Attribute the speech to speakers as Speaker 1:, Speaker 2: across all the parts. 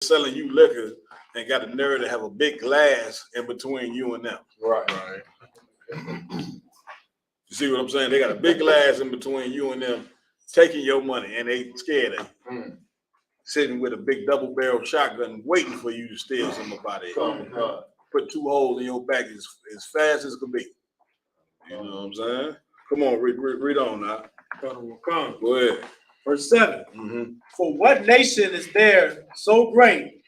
Speaker 1: selling you liquor and got the nerve to have a big glass in between you and them.
Speaker 2: Right.
Speaker 1: You see what I'm saying? They got a big glass in between you and them, taking your money, and they scared of you. Sitting with a big double barrel shotgun waiting for you to steal something about it. Put 2 holes in your back as fast as could be. You know what I'm saying? Come on, read on now. Go ahead.
Speaker 3: Verse 7. For what nation is there so great,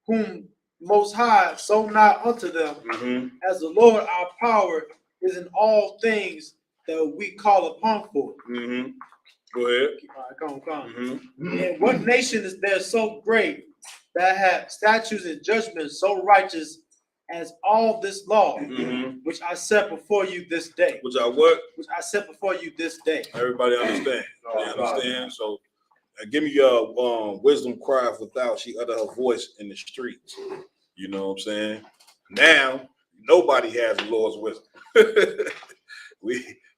Speaker 3: whom Most High so nigh unto them, as the Lord our power is in all things that we call upon for?
Speaker 1: Go ahead.
Speaker 3: All right, come. And what nation is there so great that have statutes and judgments so righteous as all this law, which I set before you this day?
Speaker 1: Which I what?
Speaker 3: Which I set before you this day.
Speaker 1: Everybody understand? They understand? So give me your wisdom cry without she utter her voice in the streets. You know what I'm saying? Now, nobody has the Lord's wisdom.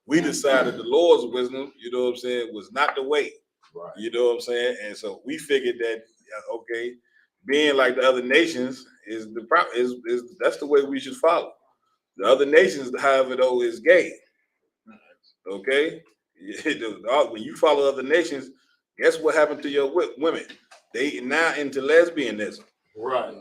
Speaker 1: We decided the Lord's wisdom, you know what I'm saying, was not the way.
Speaker 2: Right.
Speaker 1: You know what I'm saying? And so we figured that, okay, being like the other nations is that's the way we should follow. The other nations, however, though, is gay. Okay? When you follow other nations, guess what happened to your women? They now into lesbianism.
Speaker 2: Right.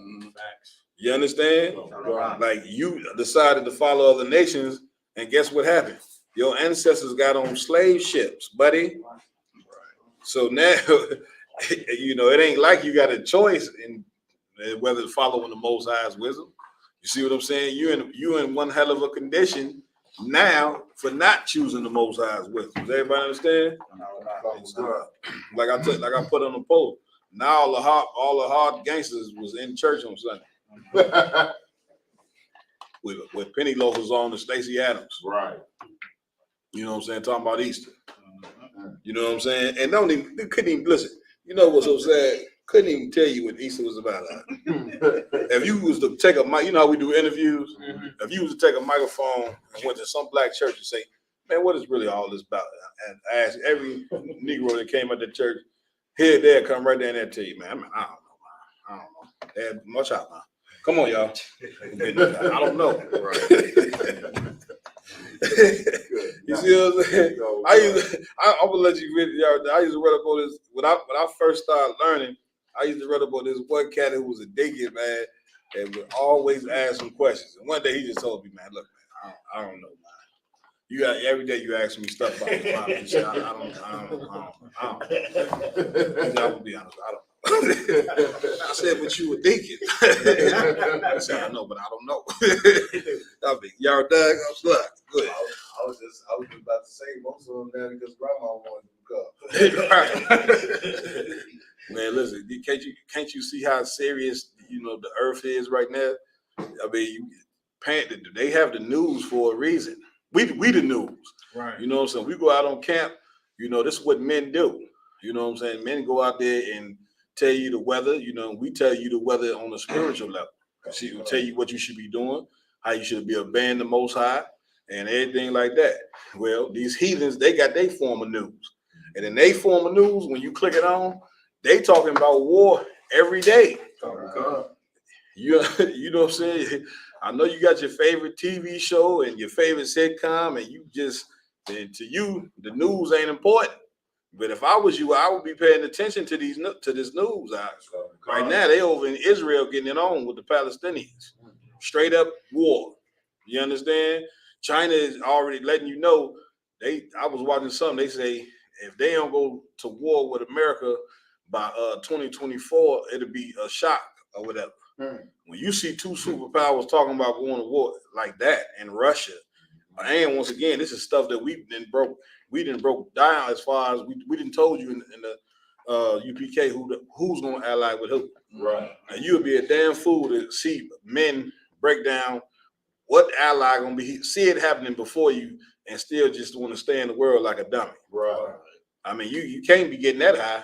Speaker 1: You understand?
Speaker 2: Right.
Speaker 1: Like you decided to follow other nations, and guess what happened? Your ancestors got on slave ships, buddy. So now, you know, it ain't like you got a choice in whether to follow in the Most High's wisdom. You see what I'm saying? You in one hell of a condition now for not choosing the Most High's wisdom. Does everybody understand? Like I put on the post. Now all the hard gangsters was in church on Sunday. with Penny Loafers on and Stacey Adams.
Speaker 2: Right.
Speaker 1: You know what I'm saying? Talking about Easter. You know what I'm saying? And they couldn't even listen. You know what's so sad? Couldn't even tell you what Easter was about. If you was to take a mic, you know how we do interviews? If you was to take a microphone and went to some black church and say, man, what is really all this about? And ask every Negro that came out the church, here, there, come right there and tell you, man, I don't know, man. I don't know. Much out, man. Come on, y'all. I don't know. Right. You see what I'm saying? I'm gonna let you read it, y'all. I used to read about this when I first started learning. I used to read about this one cat who was a deacon, man, and would always ask some questions. And one day he just told me, man, look, man, I don't know, man. You got every day you ask me stuff about the Bible and shit. I don't. I will be honest, I don't. I said, but you a deacon. I said, I know, but I don't know. I'll be y'all dog. I'm sluck. Good.
Speaker 2: I was just about to say most of them now because grandma wanted to come.
Speaker 1: Man, listen, can't you see how serious the earth is right now? I mean, they have the news for a reason. We the news.
Speaker 3: Right.
Speaker 1: You know what I'm saying? We go out on camp, this is what men do. You know what I'm saying? Men go out there and tell you the weather, we tell you the weather on a spiritual level. She will tell you what you should be doing, how you should be obeying the Most High, and everything like that. Well, these heathens, they got their form of news. And in their form of news, when you click it on, they talking about war every day. You know what I'm saying? I know you got your favorite TV show and your favorite sitcom, and to you, the news ain't important. But if I was you, I would be paying attention to this news. Right now, they over in Israel getting it on with the Palestinians. Straight up war. You understand? China is already letting you know. I was watching something. They say if they don't go to war with America by 2024, it'll be a shock or whatever. When you see two superpowers talking about going to war like that in Russia, and once again, this is stuff that we didn't broke down as far as we didn't told you in the UPK who's gonna ally with who.
Speaker 2: Right.
Speaker 1: And you would be a damn fool to see men break down what ally gonna be, see it happening before you, and still just want to stay in the world like a dummy.
Speaker 2: Right.
Speaker 1: I mean, you can't be getting that high.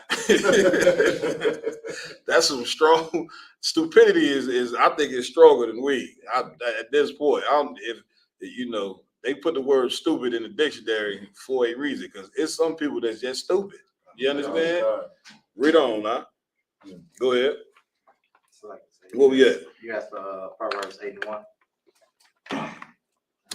Speaker 1: That's some strong stupidity. Is I think it's stronger than weed. At this point, they put the word stupid in the dictionary for a reason, because it's some people that's just stupid. You understand? Read on now. Go ahead. Where we at?
Speaker 4: You asked Proverbs 81.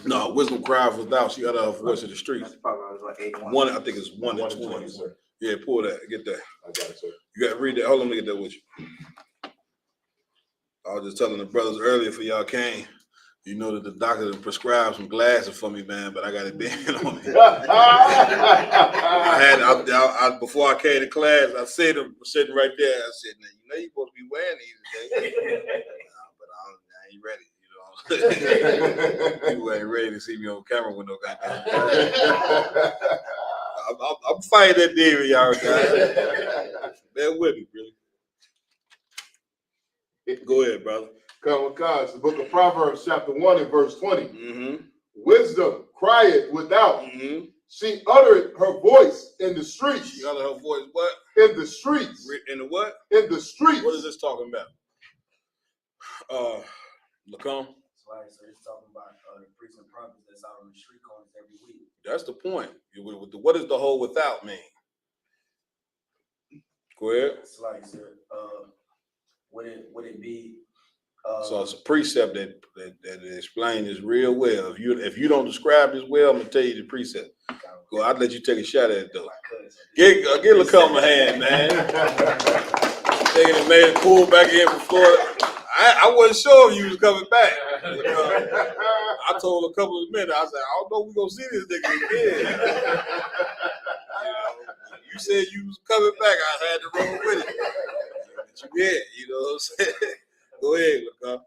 Speaker 1: No, wisdom cries without. She got her voice of the streets.
Speaker 4: That's Proverbs like 81.
Speaker 1: One, I think it's 1 and 20.
Speaker 2: sir.
Speaker 1: Yeah, pull that. Get that.
Speaker 2: I got it, sir.
Speaker 1: You got to read that. Hold on, let me get that with you. I was just telling the brothers earlier for y'all came. You know that the doctor prescribed some glasses for me, man, but I got it bent on me. I before I came to class, I said them sitting right there. I said, "Now you know you're supposed to be wearing these today." But I ain't ready. You know what I'm saying? People ain't ready to see me on camera with no goddamn. I'm fighting that demon, y'all guys. Bear with me, really. Go ahead, brother.
Speaker 2: Come with God. It's the book of Proverbs, chapter 1 and verse 20.
Speaker 1: Mm-hmm.
Speaker 2: Wisdom crieth without.
Speaker 1: Mm-hmm.
Speaker 2: She uttered her voice in the streets.
Speaker 1: She uttered her voice what?
Speaker 2: In the streets.
Speaker 1: In the what?
Speaker 2: In the streets.
Speaker 1: What is this talking about? Lacombe?
Speaker 5: So it's talking about the priests and prophets that's out on the street corners every week.
Speaker 1: That's the point. What does the whole without mean? Go ahead.
Speaker 5: It's like, sir, would it be?
Speaker 1: So it's a precept that explains this real well. If you don't describe this well, I'm gonna tell you the precept. Go, I'd let you take a shot at it though. Give Lacombe a hand, man. Taking it, made it pull back in from Florida. I wasn't sure if you was coming back. I told a couple of minutes, I said, I don't know if we're gonna see this nigga again. You said you was coming back, I had to roll with it. But you did, you know what I'm saying? Go ahead, Lacombe.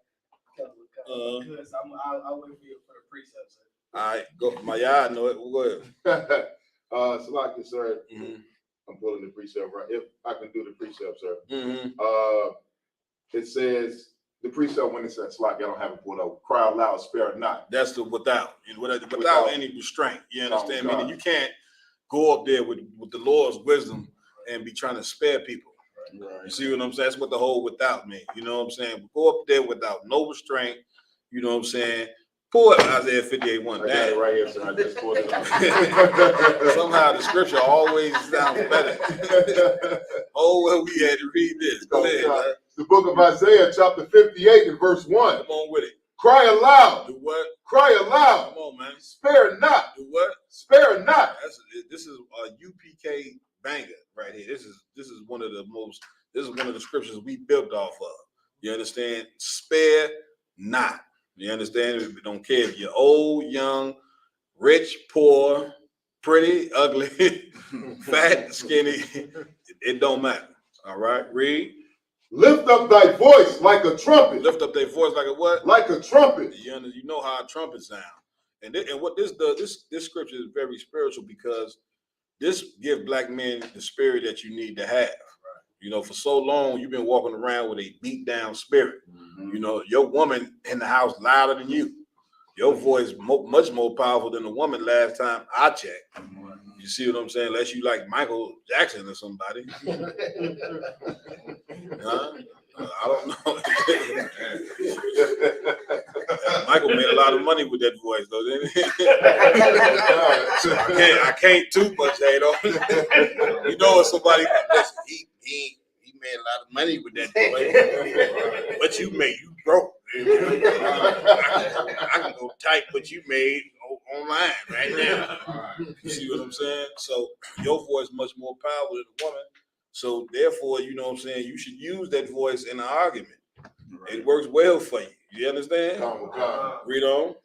Speaker 5: I'll wait for you for the precepts, sir.
Speaker 1: All right, go. My yard know it. We'll go ahead.
Speaker 2: Salaki, sir.
Speaker 1: Mm-hmm.
Speaker 2: I'm pulling the precept right. If I can do the precept, sir.
Speaker 1: Mm-hmm.
Speaker 2: It says the precept when it says Salaki, I don't have it pulled up. Cry out loud, spare it not.
Speaker 1: That's the without. You know, without any restraint. You understand? Meaning you can't go up there with the Lord's wisdom and be trying to spare people.
Speaker 2: Right.
Speaker 1: You see what I'm saying? That's what the whole without means. You know what I'm saying? Go up there without no restraint. You know what I'm saying? Pull it Isaiah 58:1.
Speaker 2: I got it right here, sir. I just pulled it up.
Speaker 1: Somehow the scripture always sounds better. Oh, well, we had to read this. Go ahead. Man.
Speaker 2: The book of Isaiah, chapter 58 and verse 1.
Speaker 1: Come on with it.
Speaker 2: Cry aloud.
Speaker 1: Do what?
Speaker 2: Cry aloud.
Speaker 1: Come on, man.
Speaker 2: Spare not.
Speaker 1: Do what?
Speaker 2: Spare not.
Speaker 1: This is a UPK banger right here. This is one of the scriptures we built off of. You understand? Spare not. You understand? We don't care if you're old, young, rich, poor, pretty, ugly, fat, skinny. It don't matter. All right. Read.
Speaker 2: Lift up thy voice like a trumpet.
Speaker 1: Lift up their voice like a what?
Speaker 2: Like a trumpet.
Speaker 1: You know how a trumpet sound. And what this does, this scripture is very spiritual because this gives black men the spirit that you need to have. You know, for so long, you've been walking around with a beat down spirit. Mm-hmm. You know, your woman in the house louder than you. Your voice much more powerful than the woman last time I checked. Mm-hmm. You see what I'm saying? Unless you like Michael Jackson or somebody. Huh? I don't know. Michael made a lot of money with that voice, though, didn't he? I can't too much hate on him. You know, if somebody he made a lot of money with that voice. What you made, you broke. I can go type what you made online right now. You see what I'm saying? So your voice is much more powerful than the woman. So therefore, you know what I'm saying, you should use that voice in an argument. Right. It works well for you. You understand? Read on.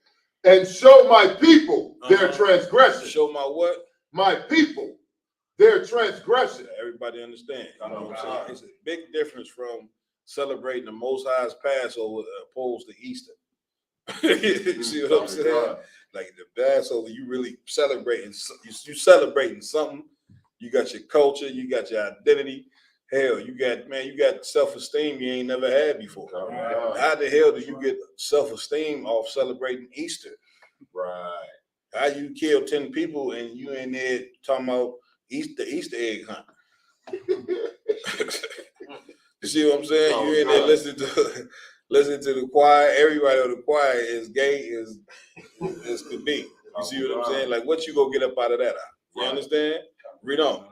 Speaker 2: And show my people their transgression.
Speaker 1: Show my what?
Speaker 2: My people their transgression.
Speaker 1: Everybody understand. You know what I'm saying? It's a big difference from celebrating the Most High's Passover opposed to Easter. You see what I'm saying? Like the Passover, you really celebrating. You celebrating something. You got your culture. You got your identity. Hell, you got self-esteem you ain't never had before. How the hell do you get self-esteem off celebrating Easter?
Speaker 2: Right.
Speaker 1: How you kill 10 people and you in there talking about Easter egg hunt? You see what I'm saying? You in there listening to the choir. Everybody on the choir is gay as could be. You see what I'm saying? Like, what you gonna get up out of that? You understand? Read on.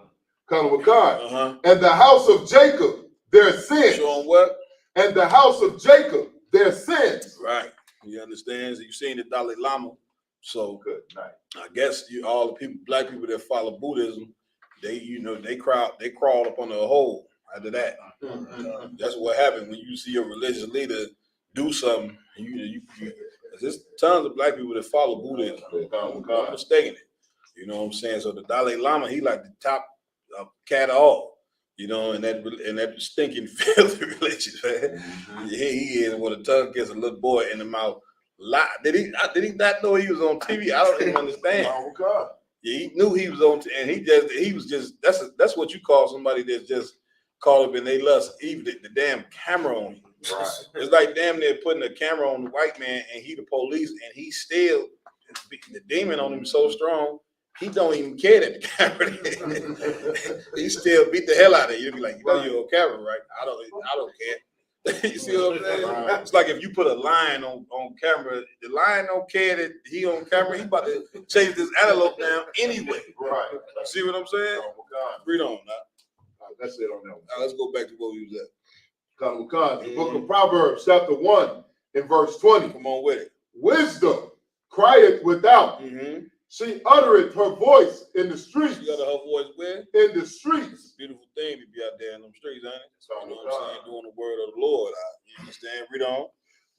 Speaker 2: Come with God. And the house of Jacob, their sin.
Speaker 1: Show them what?
Speaker 6: and the house of Jacob their sins.
Speaker 1: Right. You understand? So you seen the Dalai Lama. So
Speaker 6: Good night.
Speaker 1: I guess all the people, black people that follow Buddhism, they crawled up on the hole after that. That's what happened when you see a religious leader do something. There's tons of black people that follow Buddhism. I'm not mistaken it. You know what I'm saying? So the Dalai Lama, he like the top cat of all. You know, and that stinking filthy religion, man. He is when a tongue gets a little boy in the mouth. Lie. Did he not know he was on TV? I don't even understand.
Speaker 6: Oh God.
Speaker 1: Yeah, he knew he was on, and he was just that's what you call somebody that's just caught up in they lust. Even the damn camera on you.
Speaker 6: Right.
Speaker 1: It's like damn near putting a camera on the white man, and he the police, and he still the demon on him so strong. He don't even care that the camera. He still beat the hell out of you. You'll be like, you know, you're on camera, right? I don't care. You see what I'm saying?
Speaker 6: Right.
Speaker 1: It's like if you put a lion on camera, the lion don't care that he on camera. He about to chase this antelope down anyway.
Speaker 6: Right.
Speaker 1: See what I'm saying?
Speaker 6: Oh God.
Speaker 1: Read on now.
Speaker 6: That's it on that one.
Speaker 1: Now let's go back to where we was at.
Speaker 6: The book of Proverbs, chapter 1, and verse 20.
Speaker 1: Come on with it.
Speaker 6: Wisdom crieth without.
Speaker 1: Mm-hmm.
Speaker 6: She uttereth her voice in the streets.
Speaker 1: You got her voice where?
Speaker 6: In the streets.
Speaker 1: Beautiful thing to be out there in them streets, ain't it?
Speaker 6: Oh,
Speaker 1: You know what I'm saying? Doing the word of the Lord. You understand? Read on.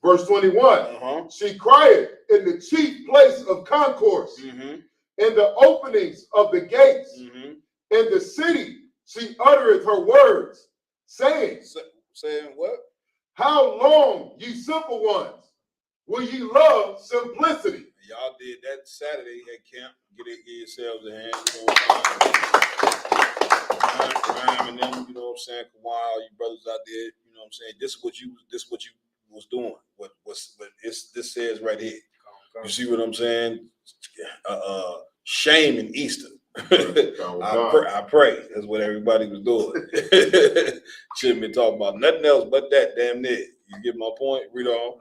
Speaker 6: Verse 21.
Speaker 1: Uh-huh.
Speaker 6: She crieth in the chief place of concourse,
Speaker 1: Mm-hmm.
Speaker 6: in the openings of the gates,
Speaker 1: Mm-hmm.
Speaker 6: in the city. She uttereth her words, saying,
Speaker 1: Saying what?
Speaker 6: how long, ye simple ones, will ye love simplicity?
Speaker 1: Y'all did that Saturday at camp. Give yourselves a hand. You know what I'm saying? Rhyme and them, you know what I'm saying? Kawhi, you brothers out there, you know what I'm saying? This is what you was doing. What this says right here. You see what I'm saying? Shame in Easter. I pray. That's what everybody was doing. Shouldn't be talking about nothing else but that. Damn near. You get my point? Read on.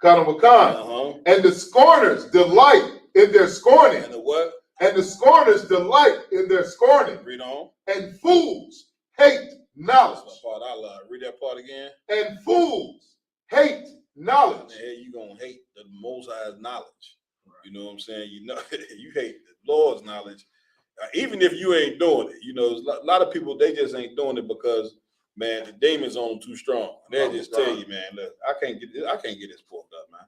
Speaker 6: And the scorners delight in their scorning.
Speaker 1: And the what?
Speaker 6: And the scorners delight in their scorning.
Speaker 1: Read on.
Speaker 6: And fools hate knowledge.
Speaker 1: That's the part I love. Read that part again.
Speaker 6: And fools hate knowledge.
Speaker 1: Hey, you gonna hate the Most High's knowledge. You know what I'm saying? You know, you hate the Lord's knowledge, even if you ain't doing it. You know, a lot of people, they just ain't doing it because, man, the demons on them too strong. They'll just tell you, man, look, I can't get this pork up, man.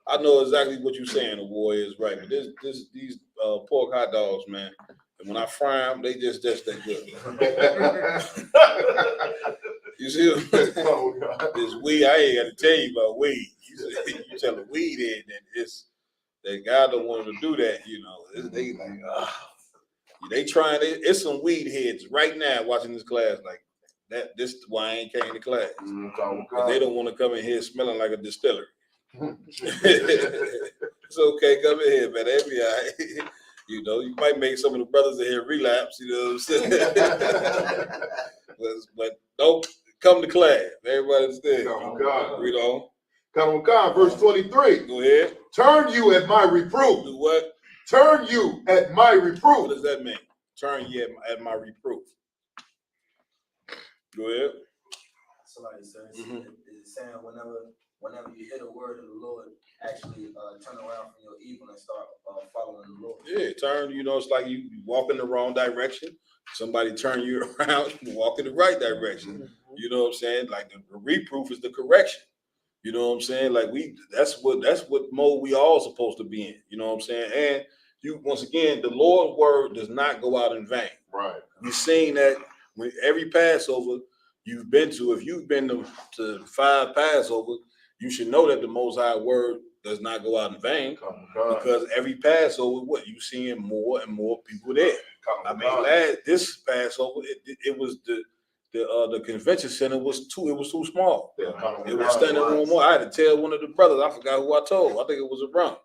Speaker 1: I know exactly what you're saying. The war is right, but these pork hot dogs, man. And when I fry them, they just that good. You see, this weed. I ain't got to tell you about weed. You tell the weed head that that God don't want to do that. You know, they like, they trying. It's some weed heads right now watching this class like that. This is why I ain't came to class. They don't want to come in here smelling like a distillery. It's okay, come in here, man. They'll be all right. You know, you might make some of the brothers in here relapse. You know what I'm saying? but don't come to class. Everybody understand. Read on.
Speaker 6: Verse 23.
Speaker 1: Go ahead.
Speaker 6: Turn you at my reproof.
Speaker 1: Do what?
Speaker 6: Turn you at my reproof.
Speaker 1: What does that mean? Turn you at my reproof. Go ahead.
Speaker 5: Somebody says it's saying whenever you hear the word of the Lord, actually turn around from your evil and start following the Lord.
Speaker 1: Yeah, turn. You know, it's like you walk in the wrong direction. Somebody turn you around, you walk in the right direction. You know what I'm saying? Like the reproof is the correction. You know what I'm saying? Like that's what mode we all supposed to be in. You know what I'm saying? And you once again, the Lord's word does not go out in vain.
Speaker 6: Right.
Speaker 1: We've seen that when every Passover you've been to, if you've been to 5 Passover, you should know that the Most High word does not go out in vain, because every Passover, what you seeing more and more people there. I mean, this Passover, it was the convention center was too small. It was standing room more. I had to tell one of the brothers, I forgot who I told. I think it was a Ron.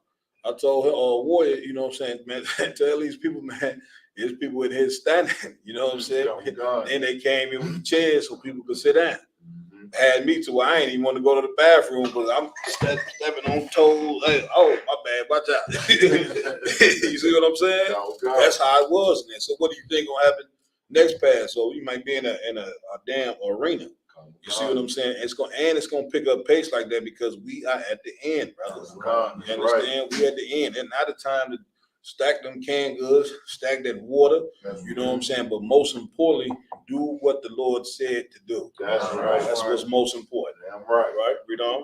Speaker 1: I told her, Warrior, you know what I'm saying, man, tell these people, man, there's people in here standing, you know what I'm saying? And they came in with the chairs so people could sit down. Had me to where I ain't even want to go to the bathroom because I'm stepping on toes. Hey, oh, my bad, watch out. You see what I'm saying? That's how it was. Then. So what do you think gonna happen next Passover? You might be in a damn arena. You see what I'm saying? It's gonna pick up pace like that because we are at the end, brothers. You understand? We at the end, and now the time to stack them canned goods, stack that water. You know what I'm saying? But most importantly, do what the Lord said to do.
Speaker 6: That's right.
Speaker 1: That's what's most important.
Speaker 6: Damn right.
Speaker 1: Right? Read on.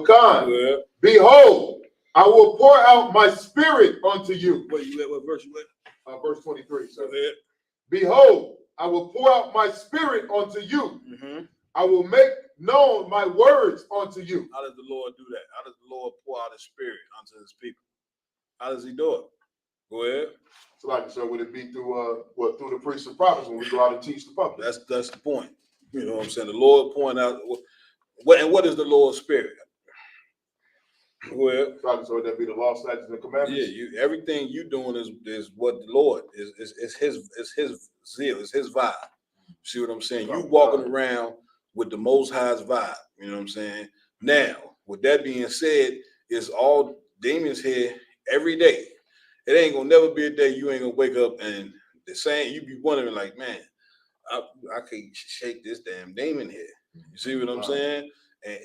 Speaker 6: Khan,
Speaker 1: Good.
Speaker 6: behold, I will pour out my spirit unto you.
Speaker 1: Where you at? What verse you at?
Speaker 6: Verse 23.
Speaker 1: Go ahead.
Speaker 6: Behold, I will pour out my spirit unto you.
Speaker 1: Mm-hmm.
Speaker 6: I will make known my words unto you.
Speaker 1: How does the Lord do that? How does the Lord pour out his spirit unto his people? How does he do it? Go ahead.
Speaker 6: So like, so would it be through through the priests and prophets when we go out and teach the public?
Speaker 1: That's the point. You know what I'm saying? The Lord point out what is the Lord's spirit? Go ahead.
Speaker 6: So would that be the law, statutes, and commandments?
Speaker 1: Yeah, everything you doing is what the Lord is his zeal, it's his vibe. See what I'm saying? You walking around with the Most High's vibe. You know what I'm saying? Now, with that being said, it's all demons here every day. It ain't gonna never be a day you ain't gonna wake up and the same. You be wondering like, man, I can't shake this damn demon here. You see what I'm saying? And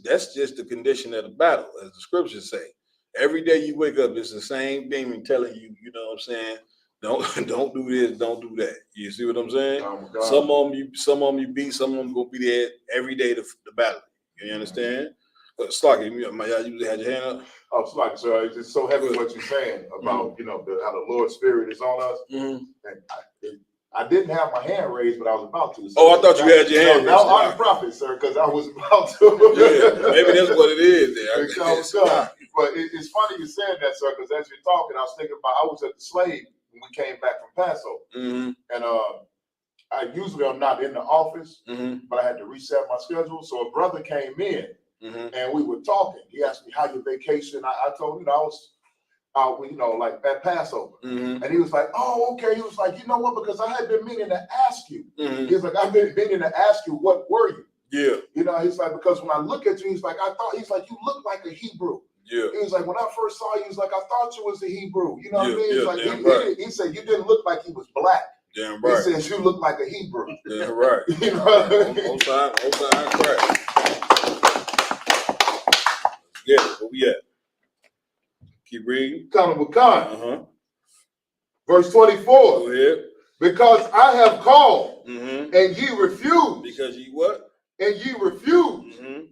Speaker 1: that's just the condition of the battle, as the scriptures say. Every day you wake up, it's the same demon telling you, you know what I'm saying? Don't do this, don't do that. You see what I'm saying? Some of them you beat, some of them gonna be there every day to battle. You understand? But Slocky, y'all usually had your hand up.
Speaker 6: Oh, Slocky, so it's just so heavy what you're saying about how the Lord's spirit is on us.
Speaker 1: Mm-hmm.
Speaker 6: And I didn't have my hand raised, but I was about to.
Speaker 1: Oh, I thought you had your hand raised.
Speaker 6: I'm the prophet, sir, because I was about to.
Speaker 1: Yeah, maybe that's what it is there.
Speaker 6: But it's funny you saying that, sir, because as you're talking, I was thinking about I was at the slave when we came back from Passover.
Speaker 1: Mm-hmm.
Speaker 6: And I'm not in the office,
Speaker 1: Mm-hmm.
Speaker 6: but I had to reset my schedule. So a brother came in
Speaker 1: Mm-hmm.
Speaker 6: and we were talking. He asked me, how your vacation? I told him, I was like at Passover.
Speaker 1: Mm-hmm.
Speaker 6: And he was like, oh, okay. He was like, you know what? Because I had been meaning to ask you.
Speaker 1: Mm-hmm.
Speaker 6: He's like, I've been meaning to ask you, what were you?
Speaker 1: Yeah.
Speaker 6: You know, he's like, because when I look at you, he's like, you look like a Hebrew.
Speaker 1: Yeah.
Speaker 6: He was like, when I first saw you, he's like, I thought you was a Hebrew. You know what I mean? He's like,
Speaker 1: right.
Speaker 6: he said, you didn't look like he was black.
Speaker 1: Damn right.
Speaker 6: He says, you look like a Hebrew.
Speaker 1: Damn right.
Speaker 6: You know what I mean?
Speaker 1: Most time, crack. Yeah, where we at? Keep reading.
Speaker 6: Khan. Verse 24.
Speaker 1: Go ahead.
Speaker 6: Because I have called,
Speaker 1: Mm-hmm.
Speaker 6: and ye refuse.
Speaker 1: Because ye what?
Speaker 6: And ye refuse.
Speaker 1: Mm-hmm.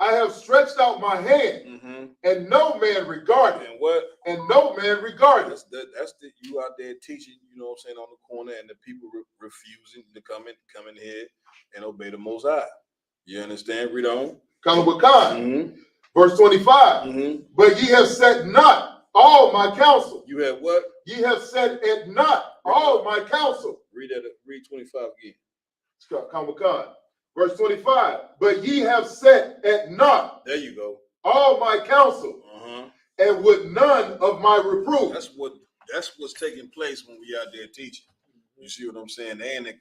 Speaker 6: I have stretched out my hand,
Speaker 1: Mm-hmm.
Speaker 6: and no man regarded.
Speaker 1: And what?
Speaker 6: And no man regarded.
Speaker 1: That's you out there teaching, you know what I'm saying, on the corner, and the people refusing to come in here and obey the Most High. You understand? Read on.
Speaker 6: Mm-hmm. Verse 25.
Speaker 1: Mm-hmm.
Speaker 6: But ye have set not all my counsel.
Speaker 1: You have what?
Speaker 6: Ye have set at not all my counsel.
Speaker 1: Read 25 again.
Speaker 6: Verse 25. But ye have set at not
Speaker 1: There you go.
Speaker 6: all my counsel, and with none of my reproof.
Speaker 1: That's what's taking place when we out there teaching. You see what I'm saying? They in the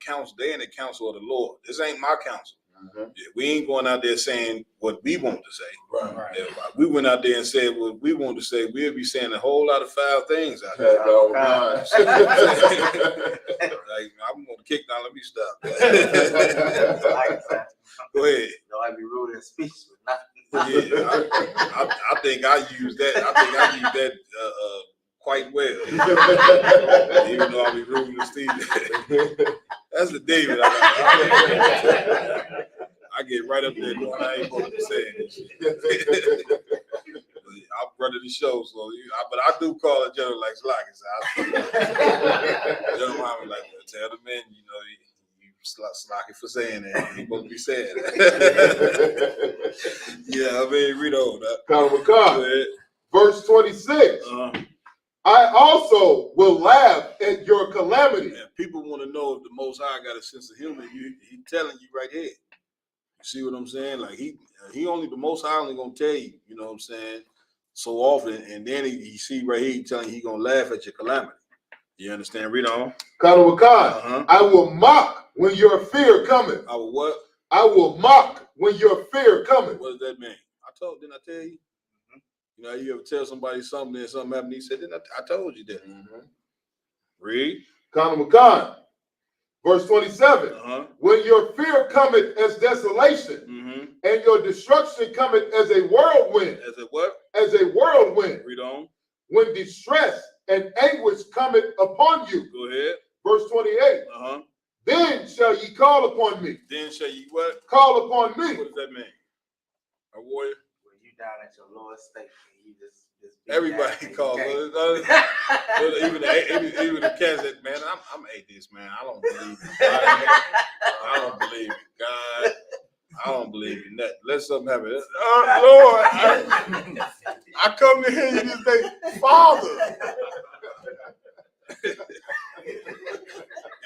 Speaker 1: counsel of the Lord. This ain't my counsel. Yeah, we ain't going out there saying what we want to say.
Speaker 5: Right.
Speaker 1: If we went out there and said what we want to say, we'd be saying a whole lot of foul things out there. Like, I'm gonna kick down. Let me stop. Go ahead.
Speaker 4: No, I'd be rude in speech, but not.
Speaker 1: Yeah, I think I use that quite well. Even though I be rude to Steve. That's the David. I get right up there doing what I ain't supposed to be saying. I'm running the show, but I do call it General like Slocky. General Muhammad like tell the men, you Slocky for saying that. He supposed to be saying that. Yeah, I mean, read on that.
Speaker 6: Verse 26. I also will laugh at your calamity.
Speaker 1: Yeah, people want to know if the Most High got a sense of humor. He telling you right here. You see what I'm saying? Like he only the Most High only gonna tell you. You know what I'm saying? So often, and then he see right here telling you he gonna laugh at your calamity. You understand? Read on.
Speaker 6: I will mock when your fear cometh.
Speaker 1: I will what?
Speaker 6: I will mock when your fear cometh.
Speaker 1: What does that mean? Didn't I tell you? You know, you ever tell somebody something and something happened, he said, I told you that. Read.
Speaker 6: Khan. Verse 27.
Speaker 1: Uh-huh.
Speaker 6: When your fear cometh as desolation,
Speaker 1: Mm-hmm.
Speaker 6: and your destruction cometh as a whirlwind.
Speaker 1: As a what?
Speaker 6: As a whirlwind.
Speaker 1: Read on.
Speaker 6: When distress and anguish cometh upon you.
Speaker 1: Go ahead.
Speaker 6: Verse 28.
Speaker 1: Uh-huh.
Speaker 6: Then shall ye call upon me.
Speaker 1: Then shall you what?
Speaker 6: Call upon me.
Speaker 1: What does that mean? A warrior?
Speaker 4: When you down at your lowest state, and you just be
Speaker 1: Everybody
Speaker 4: down,
Speaker 1: calls.
Speaker 4: you
Speaker 1: Even the cats that, man, I'm atheist, man. I don't believe in God. I don't believe in God. I don't believe in that. Let something happen. Lord, I come to hear you this day, Father.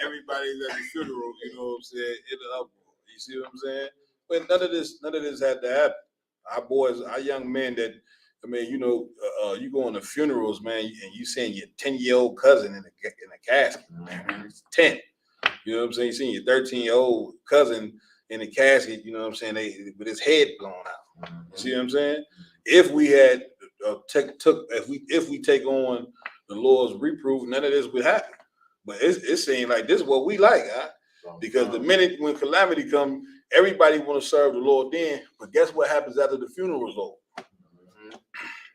Speaker 1: Everybody's at the funeral, you know what I'm saying, in the uproar. You see what I'm saying? But none of this had to happen. Our boys, our young men that, I mean, you know, you go on to funerals, man, and you seeing your 10-year-old cousin in a casket, man. It's 10. You know what I'm saying? You seeing your 13-year-old cousin in a casket, you know what I'm saying, with his head blown out. You see what I'm saying? If we had if we take on the Lord's reproof, none of this would happen. But it seems like this is what we like, huh? Because the minute when calamity comes, everybody want to serve the Lord then. But guess what happens after the funeral is over?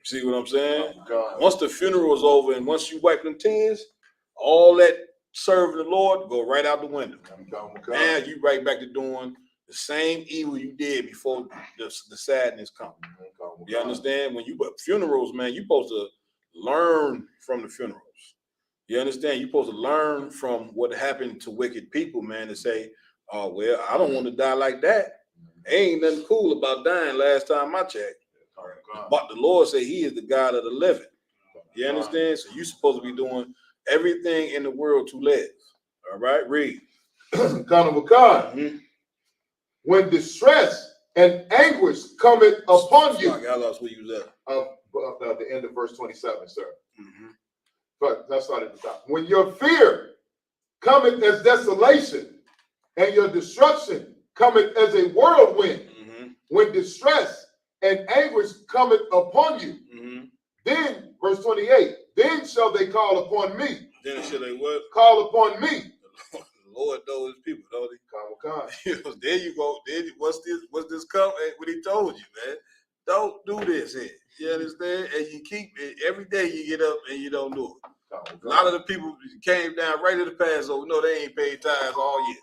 Speaker 1: See what I'm saying? Once the funeral is over and once you wipe them tears, all that serving the Lord go right out the window. Now you right back to doing the same evil you did before the sadness comes. You understand? When you funerals, man, you supposed to learn from the funerals. You understand? You're supposed to learn from what happened to wicked people, man, to say, oh, well, I don't want to die like that. Ain't nothing cool about dying last time I checked. But the Lord said he is the God of the living. You understand? So you're supposed to be doing everything in the world to live. All right? Read.
Speaker 6: When distress and anguish cometh upon you.
Speaker 1: I lost where you was at.
Speaker 6: The end of verse 27, sir. But that's not at the top. When your fear cometh as desolation, and your destruction cometh as a whirlwind, when distress and anguish cometh upon you, then, verse 28, then shall they call upon me.
Speaker 1: Then shall they what?
Speaker 6: Call upon me.
Speaker 1: The Lord knows his people, don't he? There you go. What's this come? What he told you, man. Don't do this here. You understand? And you keep it every day. You get up and you don't do it. A lot of the people came down right at the Passover. No, they ain't paid tithes all year.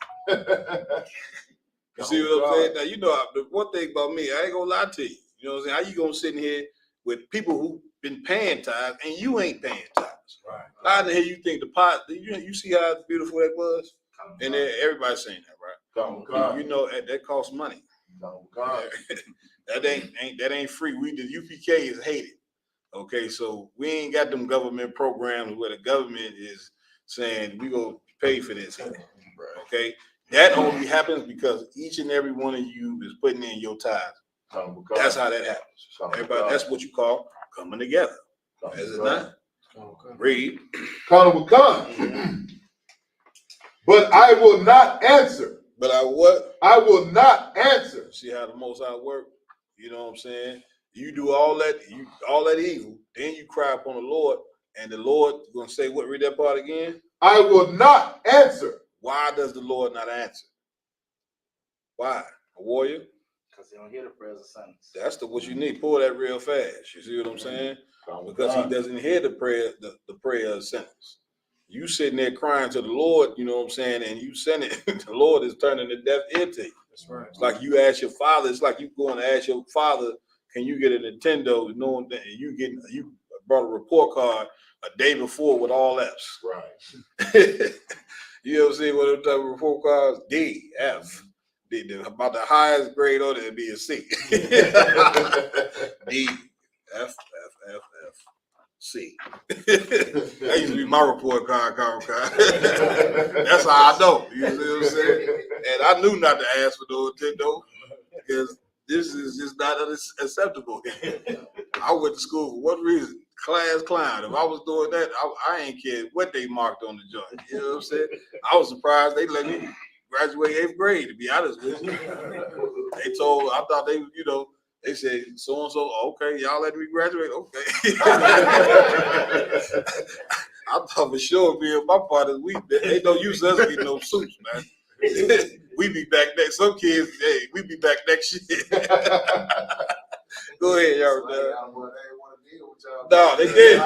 Speaker 1: You see what I'm saying? Now you know the one thing about me. I ain't gonna lie to you. You know what I'm saying? How you gonna sit in here with people who been paying tithes and you ain't paying tithes? Right. How the hell you think the pot? You see how beautiful that was? And everybody's saying that, right? You know that costs money. That ain't free. The UPK is hated. Okay, so we ain't got them government programs where the government is saying we gonna pay for this. Okay, that only happens because each and every one of you is putting in your tithes. That's how that happens. Everybody, that's what you call coming together. Is it not? Read.
Speaker 6: But I will not answer.
Speaker 1: But I what?
Speaker 6: I will not answer.
Speaker 1: See how the Most High work? You know what I'm saying? You do all that evil, then you cry upon the Lord, and the Lord gonna say what? Read that part again.
Speaker 6: I will not answer.
Speaker 1: Why does the Lord not answer? Why? A warrior?
Speaker 4: Because they don't hear the prayers of saints.
Speaker 1: That's what you need. Pull that real fast. You see what I'm saying? Because he doesn't hear the prayer of sinners. You sitting there crying to the Lord, you know what I'm saying, and you send it, the Lord is turning the deaf ear to you. That's right. It's like you ask your father, it's like you going to ask your father, can you get a Nintendo, knowing that you brought a report card a day before with all F's. Right. You know what I'm saying? What them type of report cards? D, F. About the highest grade on it would be a C. D, F, C. That used to be my report card. That's how I know. You see what I'm saying? And I knew not to ask for no Nintendo because this is just not acceptable. I went to school for one reason: class clown. If I was doing that, I ain't care what they marked on the joint. You know what I'm saying? I was surprised they let me graduate 8th grade, to be honest with you. I thought they, they said so and so. Okay, y'all let me graduate. Okay. I thought for sure me and my partners, ain't no use us getting no suits, man. We be back next. Some kids, hey, we be back next year. Go ahead, y'all. No, they did.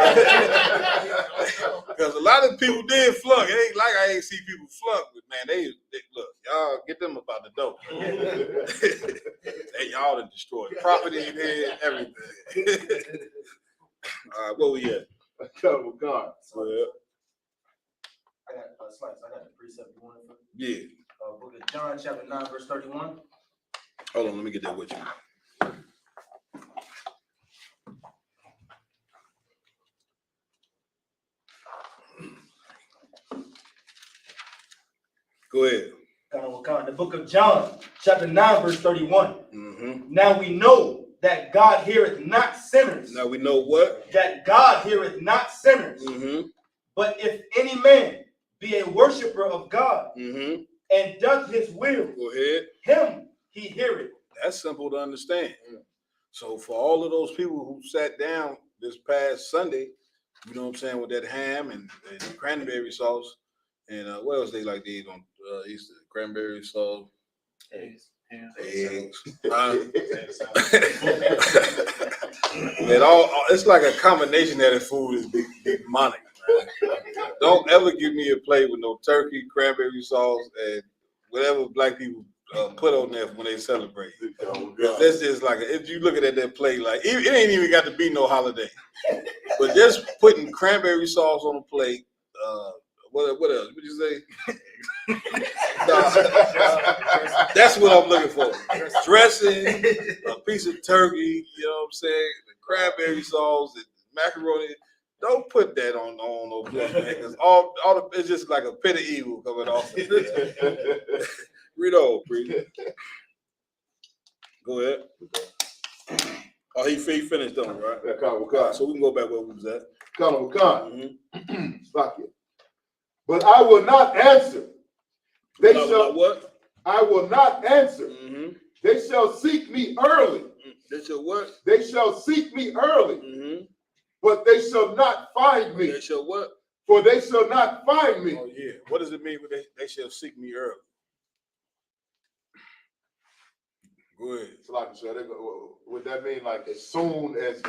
Speaker 1: Because a lot of people did flunk. It ain't like I ain't see people flunk, but man, they look, y'all get them about the door. Hey, y'all done destroyed property in here, everything. All right, where we at?
Speaker 6: Come with God.
Speaker 1: Well,
Speaker 5: I got Slice. I got the precept you wanted for.
Speaker 1: yeah.
Speaker 5: Book of John, chapter 9, verse 31.
Speaker 1: Hold on, let me get that with you. Go ahead.
Speaker 5: The book of John, chapter 9, verse 31.
Speaker 1: Mm-hmm.
Speaker 5: Now we know that God heareth not sinners.
Speaker 1: Now we know what?
Speaker 5: That God heareth not sinners.
Speaker 1: Mm-hmm.
Speaker 5: But if any man be a worshiper of God
Speaker 1: Mm-hmm.
Speaker 5: and doth his will,
Speaker 1: Go ahead.
Speaker 5: him he heareth.
Speaker 1: That's simple to understand. So for all of those people who sat down this past Sunday, you know what I'm saying, with that ham and cranberry sauce, and what else they like to eat on Easter? Cranberry sauce,
Speaker 3: Eggs. Ham.
Speaker 1: eggs. Man, it's like a combination of that food is demonic. Man. Don't ever give me a plate with no turkey, cranberry sauce, and whatever black people put on there when they celebrate. That's just like if you look at that plate, like it ain't even got to be no holiday, but just putting cranberry sauce on a plate. What else? What'd you say? That's what I'm looking for. Dressing, a piece of turkey, you know what I'm saying? The cranberry sauce, and macaroni. Don't put that on no plate, man, because it's just like a pit of evil coming off. Read on, please. Go ahead. Oh, he finished on, right?
Speaker 6: Yeah, come with God.
Speaker 1: So we can go back where we was at.
Speaker 6: Come with God.
Speaker 1: Mm-hmm.
Speaker 6: Stop it. But I will not answer. They shall.
Speaker 1: What?
Speaker 6: I will not answer.
Speaker 1: Mm-hmm.
Speaker 6: They shall seek me early.
Speaker 1: They shall what?
Speaker 6: They shall seek me early,
Speaker 1: Mm-hmm.
Speaker 6: but they shall not find me.
Speaker 1: They shall what?
Speaker 6: For they shall not find me.
Speaker 1: Oh yeah. What does it mean when they shall seek me early? Go ahead.
Speaker 6: So like I said, would that mean like as soon as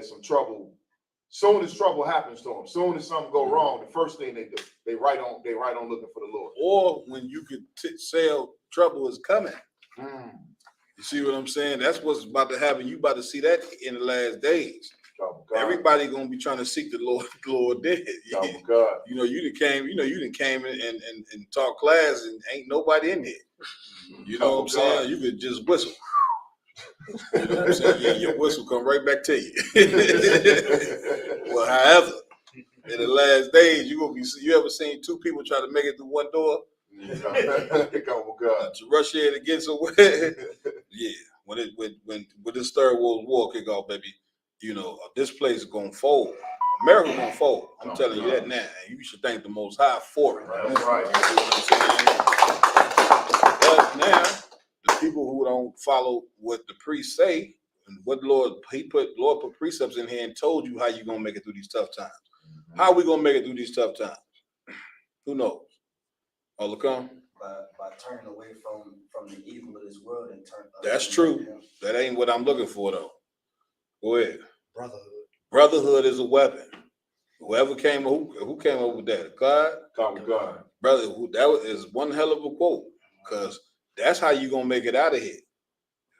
Speaker 6: some trouble, soon as trouble happens to them, soon as something go wrong, the first thing they do, they right on looking for the Lord.
Speaker 1: Or when you could tell trouble is coming.
Speaker 6: Mm.
Speaker 1: You see what I'm saying? That's what's about to happen. You about to see that in the last days.
Speaker 6: God.
Speaker 1: Everybody gonna be trying to seek the Lord. The Lord did.
Speaker 6: God.
Speaker 1: You know, you done came and taught class and ain't nobody in here. You know what I'm saying? You could just whistle. You know what I'm saying? Yeah, your whistle come right back to you. Well, however, in the last days, you ever seen two people try to make it through one door?
Speaker 6: God.
Speaker 1: To rush in to get somewhere. Yeah. When this third world war kick off, baby, you know, this place is gonna fold. America gonna fold. I'm telling you that now. And you should thank the Most High for it.
Speaker 6: That's right.
Speaker 1: But now, the people who don't follow what the priests say, and what Lord put precepts in here and told you how you gonna make it through these tough times. How are we gonna make it through these tough times? Who knows? All come?
Speaker 5: By turning away from the evil of this world and turn.
Speaker 1: That's true. That ain't what I'm looking for though. Go ahead.
Speaker 3: Brotherhood
Speaker 1: is a weapon. Who came up with that? God?
Speaker 6: Come with God.
Speaker 1: Brother, that is one hell of a quote. Because that's how you gonna make it out of here.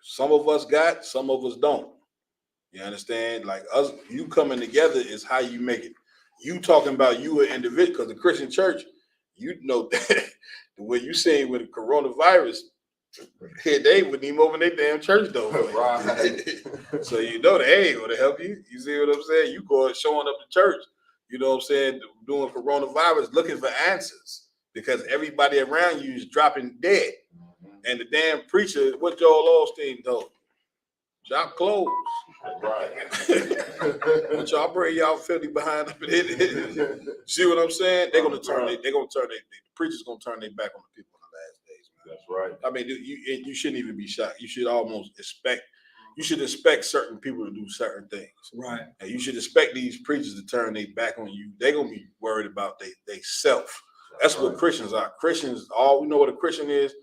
Speaker 1: Some of us got, some of us don't. You understand? Like us, you coming together is how you make it. You talking about you an individual, because the Christian church, you know that the way you saying with the coronavirus, they wouldn't even open their damn church door.
Speaker 6: Right.
Speaker 1: So you know they ain't gonna help you. You see what I'm saying? You go showing up to church, you know what I'm saying, doing coronavirus, looking for answers. Because everybody around you is dropping dead. And the damn preacher, what Joel Osteen told you, shop closed.
Speaker 6: Right.
Speaker 1: But y'all bring y'all filthy behind up in here. See what I'm saying? They're gonna turn the preacher's gonna turn their back on the people in the last days, man.
Speaker 6: That's right.
Speaker 1: I mean, you shouldn't even be shocked. You should almost expect, you should expect certain people to do certain things.
Speaker 3: Right.
Speaker 1: And you should expect these preachers to turn their back on you. They're gonna be worried about they self. That's what Christians are. Christians, all we know what a Christian is,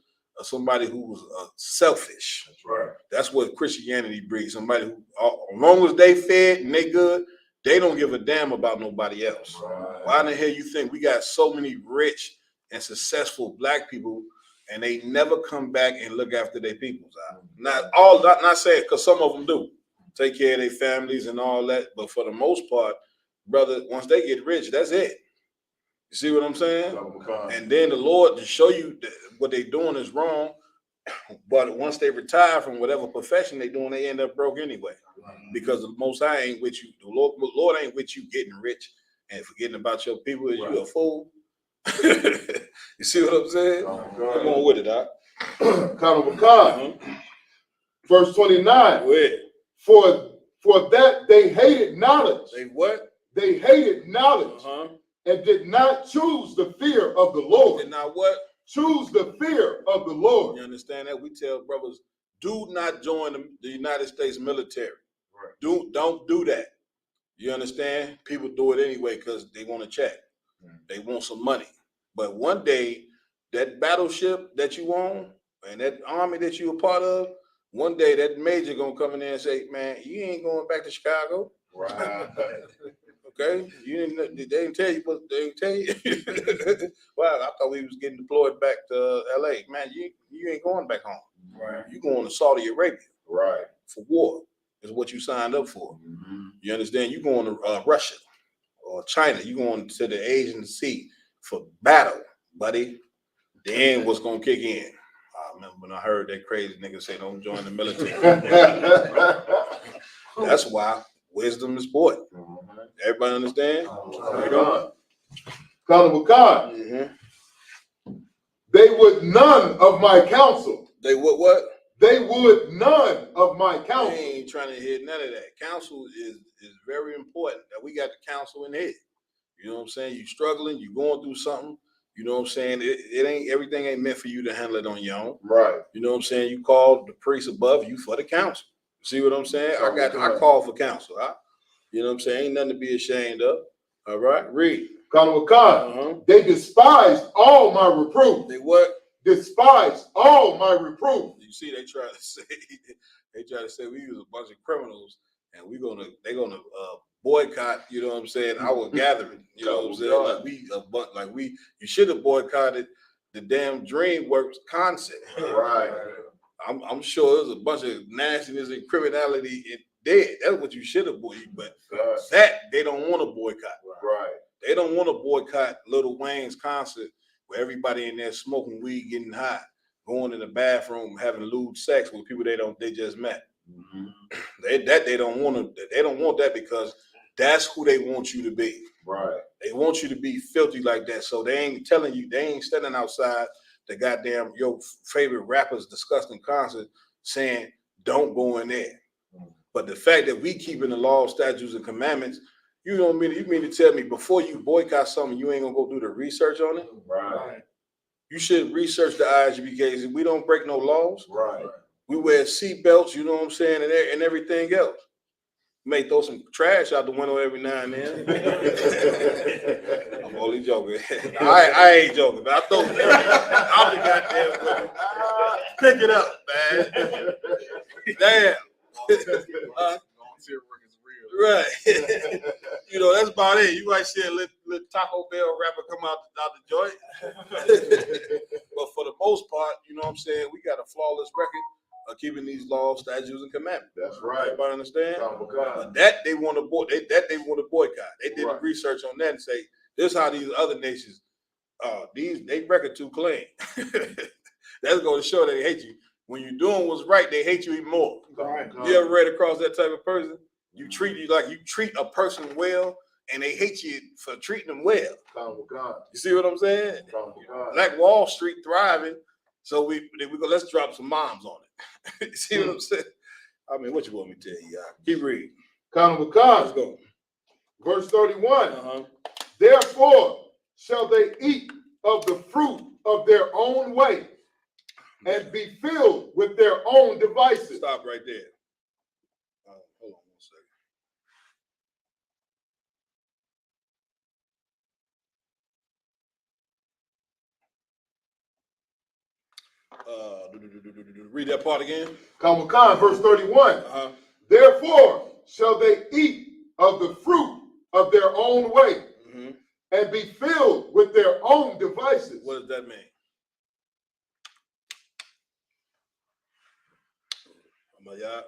Speaker 1: somebody who's selfish.
Speaker 6: That's right.
Speaker 1: That's what Christianity breeds. Somebody who, as long as they fed and they good, they don't give a damn about nobody else.
Speaker 6: Right.
Speaker 1: Why in the hell you think we got so many rich and successful black people and they never come back and look after their peoples out? Not saying, because some of them do take care of their families and all that, but for the most part, brother, once they get rich, that's it. You see what I'm saying? And then the Lord to show you that what they're doing is wrong. But once they retire from whatever profession they're doing, they end up broke anyway. Because the Most High ain't with you. The Lord ain't with you getting rich and forgetting about your people. Is you a fool? You see what I'm saying? Come on with it, Doc.
Speaker 6: Verse 29. For that they hated knowledge.
Speaker 1: They what?
Speaker 6: They hated knowledge. And did not choose the fear of the Lord.
Speaker 1: Did not what?
Speaker 6: Choose the fear of the Lord.
Speaker 1: You understand that? We tell brothers, do not join the United States military. Right. Don't do that. You understand? People do it anyway because they want to check. They want some money. But one day, that battleship that you own and that army that you a part of, one day that major gonna come in there and say, man, you ain't going back to Chicago.
Speaker 6: Right.
Speaker 1: Okay, they didn't tell you, but they didn't tell you. Well, I thought we was getting deployed back to LA. Man, you ain't going back home.
Speaker 6: Right.
Speaker 1: You going to Saudi Arabia.
Speaker 6: Right.
Speaker 1: For war is what you signed up for. You understand? You going to Russia or China. You going to the Asian Sea for battle, buddy. Then what's gonna kick in? I remember when I heard that crazy nigga say, "Don't join the military." That's why wisdom is important. Everybody understand?
Speaker 6: They would none of my counsel.
Speaker 1: They would what?
Speaker 6: They would none of my counsel.
Speaker 1: They ain't trying to hear none of that. Counsel is very important. That we got the counsel in here. You know what I'm saying? You struggling, you going through something. You know what I'm saying? It ain't, everything ain't meant for you to handle it on your own.
Speaker 6: Right.
Speaker 1: You know what I'm saying? You call the priest above you for the counsel. See what I'm saying? I call for counsel. You know what I'm saying? Ain't nothing to be ashamed of. All right, read.
Speaker 6: They despised all my reproof.
Speaker 1: They what?
Speaker 6: Despised all my reproof.
Speaker 1: You see, they try to say we was a bunch of criminals and they're gonna boycott. You know what I'm saying? Our gathering. You know what I'm saying? You should have boycotted the damn DreamWorks concert.
Speaker 6: Right.
Speaker 1: I'm sure there's a bunch of nastiness and criminality there. That's what you should have boycotted. But that they don't want to boycott.
Speaker 6: Right.
Speaker 1: They don't want to boycott Lil Wayne's concert where everybody in there smoking weed, getting high, going in the bathroom, having lewd sex with people they just met. They don't want that because that's who they want you to be.
Speaker 6: Right.
Speaker 1: They want you to be filthy like that. So they ain't telling you, they ain't standing outside the goddamn your favorite rapper's disgusting concert saying don't go in there. But the fact that we keeping the law, statutes, and commandments, you mean to tell me before you boycott something, you ain't gonna go do the research on it?
Speaker 6: Right.
Speaker 1: You should research the IGBKs. We don't break no laws.
Speaker 6: Right.
Speaker 1: We wear seatbelts, you know what I'm saying, and everything else. May throw some trash out the window every now and then. I'm only joking. I ain't joking, but I throw I'll be goddamn with it. Pick it up, man. Damn. Right. You know, that's about it. You might see a little Taco Bell rapper come out the joint. But for the most part, you know what I'm saying, we got a flawless record of keeping these laws, statutes, and commandments.
Speaker 6: That's right.
Speaker 1: Everybody understand?
Speaker 6: But
Speaker 1: that they want to boycott. They did the research on that and say, this is how these other nations, they record too clean. That's going to show that they hate you. When you're doing what's right, they hate you even more.
Speaker 3: Right.
Speaker 1: You ever read across that type of person? You treat a person well, and they hate you for treating them well. You see what I'm saying? Like Wall Street thriving, so we go. Let's drop some moms on it. You see what I'm saying? I mean, what you want me to tell you? Keep reading. Let's go.
Speaker 6: Verse 31. Therefore shall they eat of the fruit of their own way, and be filled with their own devices.
Speaker 1: Stop right there. Read that part again.
Speaker 6: Common Con, verse 31.
Speaker 1: Uh-huh.
Speaker 6: Therefore shall they eat of the fruit of their own way
Speaker 1: Mm-hmm.
Speaker 6: and be filled with their own devices.
Speaker 1: What does that mean?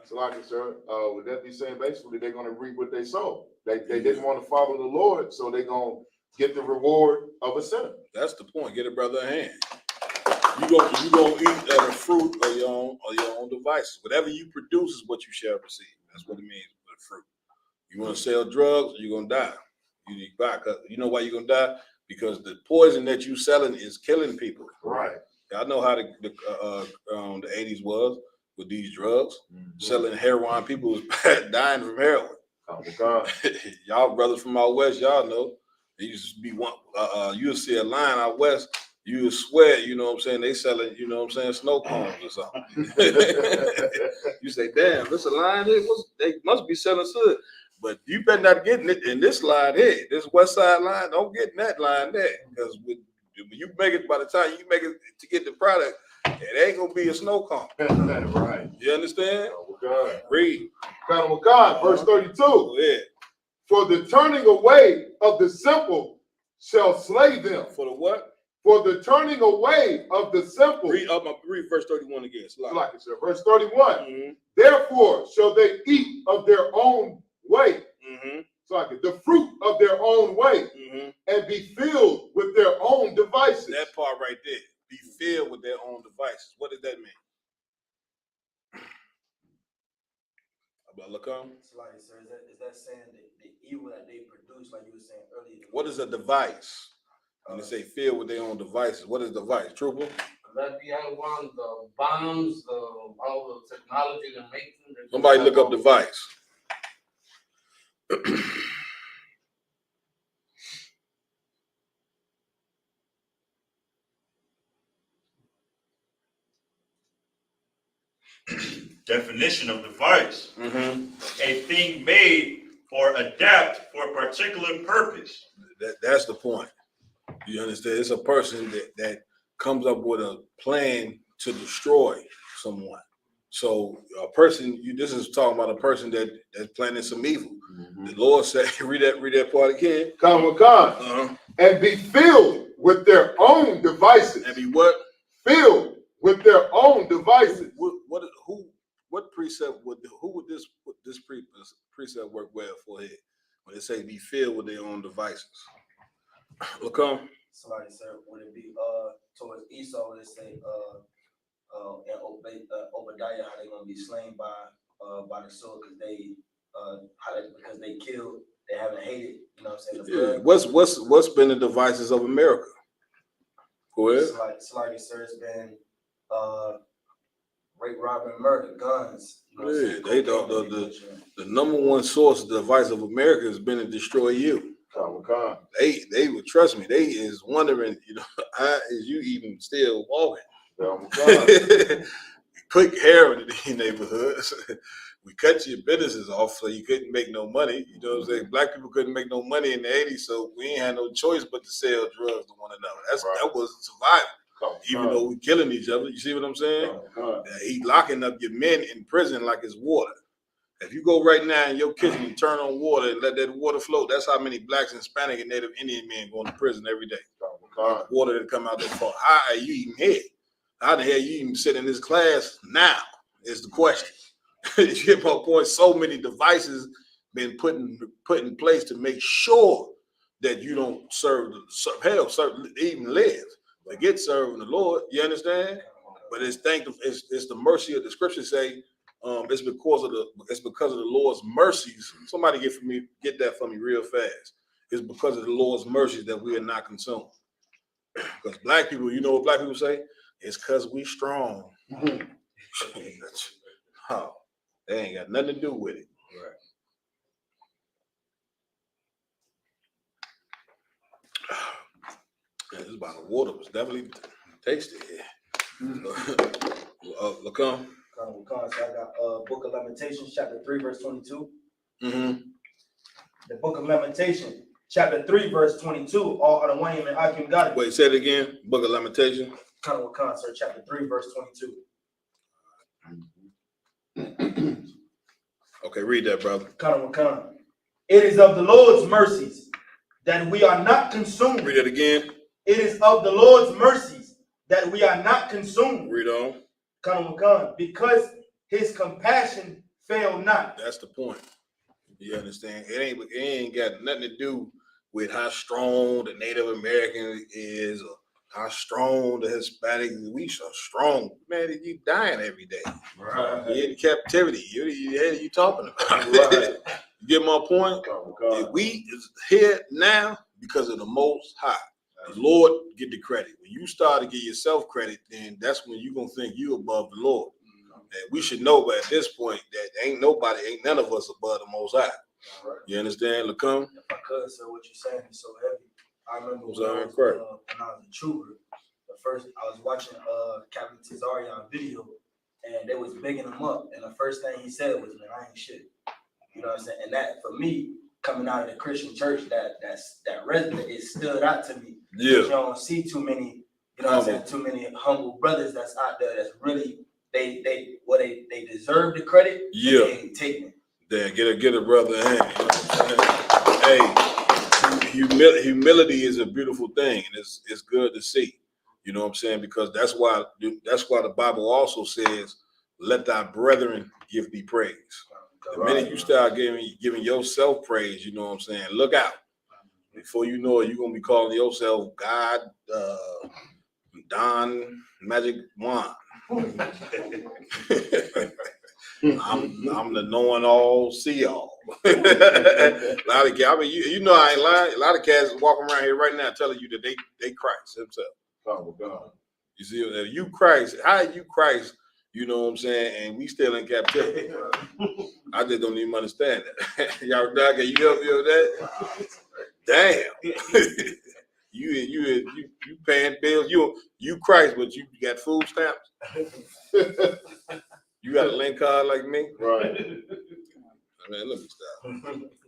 Speaker 6: So like I said, would that be saying basically they're going to reap what they sow? They didn't want to follow the Lord, so they're going to get the reward of a sinner.
Speaker 1: That's the point. Get a brother a hand. You gonna eat the fruit of your own devices. Whatever you produce is what you shall receive. That's what it means with fruit. You want to sell drugs, you're gonna die. You need to buy. You know why you're gonna die? Because the poison that you selling is killing people.
Speaker 6: Right.
Speaker 1: I know how the 80s was with these drugs. Selling heroin, people was dying from heroin.
Speaker 6: Oh my God.
Speaker 1: Y'all brothers from out west, y'all know. They used to be one. You'll see a line out west. You would swear, you know what I'm saying? They selling, you know what I'm saying, snow cones or something. You say, damn, this a line here? They must be selling soot. But you better not get in this line here. This west side line, don't get in that line there. Because when you make it, by the time you make it to get the product, it ain't going to be a snow cone.
Speaker 6: Right.
Speaker 1: You understand?
Speaker 6: Oh my God.
Speaker 1: Read.
Speaker 6: Common Con, verse 32.
Speaker 1: Yeah.
Speaker 6: For the turning away of the simple shall slay them.
Speaker 1: For the what?
Speaker 6: For the turning away of the simple.
Speaker 1: Read verse 31 again.
Speaker 6: Like it said, verse 31.
Speaker 1: Mm-hmm.
Speaker 6: Therefore shall they eat of their own way.
Speaker 1: Mm-hmm.
Speaker 6: So like it, the fruit of their own way,
Speaker 1: Mm-hmm.
Speaker 6: and be filled with their own devices.
Speaker 1: That part right there. Be filled with their own devices. What does that mean? Look on.
Speaker 5: Like, sir, is that saying that the evil that they produce, like you were saying earlier?
Speaker 1: What is a device? When they say filled with their own devices, what is device? Trooper?
Speaker 7: That the other one, the bombs, all the technology they're making.
Speaker 1: Somebody look up device.
Speaker 8: Definition of device:
Speaker 1: Mm-hmm.
Speaker 8: a thing made or adapt for a particular purpose.
Speaker 1: That's the point. You understand? It's a person that comes up with a plan to destroy someone. So a person, this is talking about a person that's planning some evil. Mm-hmm. The Lord said, read that part again.
Speaker 6: Common Con. And be filled with their own devices.
Speaker 1: And be what?
Speaker 6: Filled with their own devices.
Speaker 1: What precept would this precept work well for here? When they say be filled with their own devices. Look on.
Speaker 5: Somebody, sir, would it be towards Esau? They say and Obadiah, how they gonna be slain by the sword because they killed, they haven't hated, you know what I'm saying? The blood.
Speaker 1: What's been the devices of America? Go ahead.
Speaker 5: Slightly, sir, it's been rape, robbery, murder, guns. You know
Speaker 1: The number one source of the device of America has been to destroy you. They would trust me. They is wondering, how is you even still walking? Put heroin in the neighborhoods. We cut your businesses off so you couldn't make no money. You know what I'm saying? Black people couldn't make no money in the 80s, so we ain't had no choice but to sell drugs to one another. That was survival. Even though we killing each other, you see what I'm saying? He locking up your men in prison like it's water. If you go right now in your kitchen and turn on water and let that water flow, that's how many blacks, Hispanic, and Native Indian men going to prison every day. Water that come out that far. How are you even here? How the hell you even sit in this class now is the question. You get my point? So many devices been put in place to make sure that you don't even live. To get serving the Lord, you understand? But it's the mercy of the scriptures say, it's because of the Lord's mercies. Somebody get that for me real fast. It's because of the Lord's mercies that we are not consumed. Because black people, you know what black people say? It's because we strong. Oh, they ain't got nothing to do with it. Right. This bottle of water was definitely tasty here. Look on.
Speaker 5: So I got Book of Lamentations, chapter 3, verse 22.
Speaker 1: Mm-hmm.
Speaker 5: The Book of Lamentations, chapter 3, verse 22. All the Wayne and Akim got it.
Speaker 1: Wait, say it again. Book of Lamentation.
Speaker 5: Kind of Sir, chapter 3, verse 22.
Speaker 1: Okay, read that, brother.
Speaker 5: Kind of. It is of the Lord's mercies that we are not consumed.
Speaker 1: Read it again.
Speaker 5: It is of the Lord's mercies that we are not consumed.
Speaker 1: Read on.
Speaker 5: Because his compassion fail not.
Speaker 1: That's the point. You understand? It ain't got nothing to do with how strong the Native American is or how strong the Hispanic is. We so strong. Man, you dying every day.
Speaker 2: Right.
Speaker 1: You're in captivity. You talking about?
Speaker 2: Right.
Speaker 1: You get my point? If we is here now because of the Most High. The Lord get the credit. When you start to get yourself credit, then that's when you're going to think you above the Lord. And we should know at this point that ain't none of us above the Most High. You understand, Lacombe?
Speaker 5: If I could, sir, what you're saying is so heavy. I remember when I was a trooper, I was watching Captain Tazarian video, and they was bigging him up. And the first thing he said was, "Man, I ain't shit." You know what I'm saying? And that, for me, coming out of the Christian church, that resident, it stood out to me.
Speaker 1: Yeah.
Speaker 5: You don't see too many, you know what I'm saying, too many humble brothers that's out there that's really they deserve the credit.
Speaker 1: Yeah.
Speaker 5: They ain't taking it.
Speaker 1: Then get a brother a hand. You know what I'm saying? Hey, humility is a beautiful thing, and it's good to see. You know what I'm saying? Because that's why the Bible also says, "Let thy brethren give thee praise." The minute you start giving yourself praise, you know what I'm saying? Look out. Before you know it, you're gonna be calling yourself God, Don Magic Wand. I'm the knowing all, see all. A lot of cats, I mean, you know I ain't lying. A lot of cats walking around here right now telling you that they Christ himself.
Speaker 6: Oh, God.
Speaker 1: You see, if you Christ, how you Christ? You know what I'm saying? And we still in captivity. I just don't even understand that. Y'all, Doc, you help me with that? Damn. you paying bills. You Christ, but you got food stamps. You got a link card like me?
Speaker 6: Right.
Speaker 1: Man, let me stop.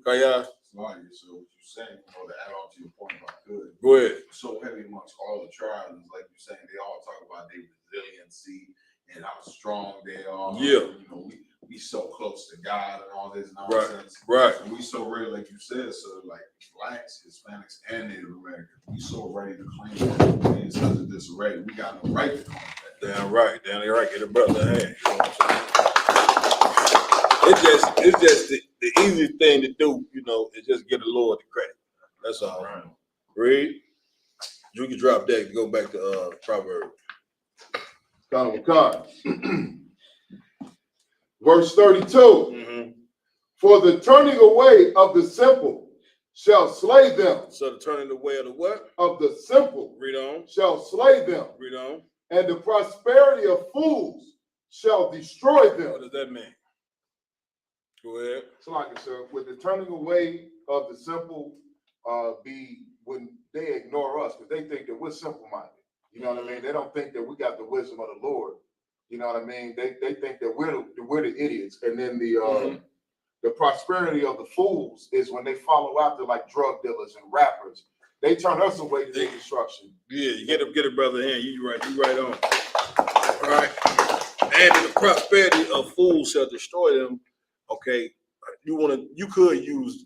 Speaker 1: Kaya,
Speaker 2: Right, so what you're saying, to add on to your point about good.
Speaker 1: go ahead.
Speaker 2: So heavy amongst all the tribes, like you're saying, they all talk about their resiliency and how strong they are.
Speaker 1: Yeah.
Speaker 2: You know, we so close to God and all this
Speaker 1: Right.
Speaker 2: nonsense.
Speaker 1: Right.
Speaker 2: And we so ready, like you said, so like blacks, Hispanics, and Native Americans, we so ready to claim that in such a disarray. We got no right to claim that.
Speaker 1: Damn right. Get a brother hand. You know what I'm saying? It's just the easiest thing to do, you know, is just give the Lord the credit. That's all.
Speaker 2: Right.
Speaker 1: Read. You can drop that and go back to Proverbs.
Speaker 6: Verse 32.
Speaker 1: Mm-hmm.
Speaker 6: For the turning away of the simple shall slay them.
Speaker 1: So the turning away of the what?
Speaker 6: Of the simple
Speaker 1: Read on.
Speaker 6: shall slay them.
Speaker 1: Read on.
Speaker 6: And the prosperity of fools shall destroy them.
Speaker 1: What does that mean? Go ahead.
Speaker 6: So like I said, with the turning away of the simple, be when they ignore us, because they think that we're simple-minded. You know what I mean? They don't think that we got the wisdom of the Lord. You know what I mean? They think that we're the idiots. And then the prosperity of the fools is when they follow after like drug dealers and rappers. They turn us away to their destruction.
Speaker 1: Yeah, you get a brother hand. You right on. All right. And the prosperity of fools shall destroy them. Okay. You could use,